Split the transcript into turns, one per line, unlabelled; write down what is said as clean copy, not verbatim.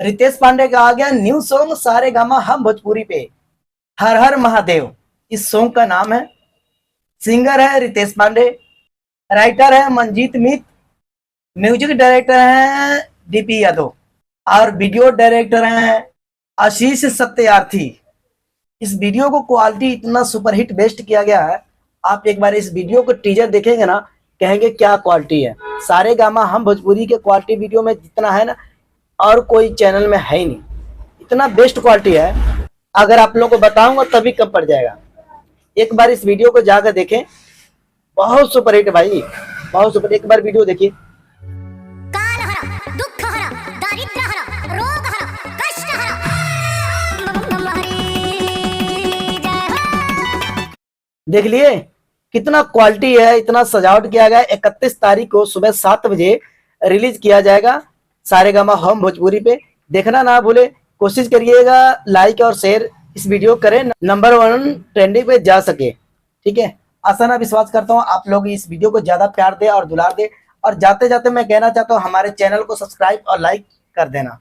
रितेश पांडे का आ गया new song सारे गामा हम भोजपुरी पे, हर हर महादेव इस सॉन्ग का नाम है। सिंगर है रितेश पांडे, राइटर है मंजीत मित, म्यूजिक डायरेक्टर है डीपी यादव और वीडियो डायरेक्टर हैं आशीष सत्यार्थी। इस वीडियो को क्वालिटी इतना सुपरहिट बेस्ट किया गया है, आप एक बार इस वीडियो को टीजर देखेंगे ना, कहेंगे क्या क्वालिटी है। सारे गामा हम भोजपुरी के क्वालिटी वीडियो में जितना है ना, और कोई चैनल में है ही नहीं, इतना बेस्ट क्वालिटी है। अगर आप लोगों को बताऊंगा तभी कम पड़ जाएगा। एक बार इस वीडियो को जाकर देखें, बहुत सुपरहिट भाई, बहुत सुपर। एक बार वीडियो देखिए। देख लिए कितना क्वालिटी है, इतना सजावट किया गया। 31 तारीख को सुबह 7 बजे रिलीज किया जाएगा सारे गामा हम भोजपुरी पे। देखना ना भूले, कोशिश करिएगा लाइक और शेयर इस वीडियो करें, नंबर 1 ट्रेंडिंग पे जा सके। ठीक है, आशा ना विश्वास करता हूँ आप लोग इस वीडियो को ज्यादा प्यार दे और दुलार दे। और जाते जाते मैं कहना चाहता हूँ हमारे चैनल को सब्सक्राइब और लाइक कर देना।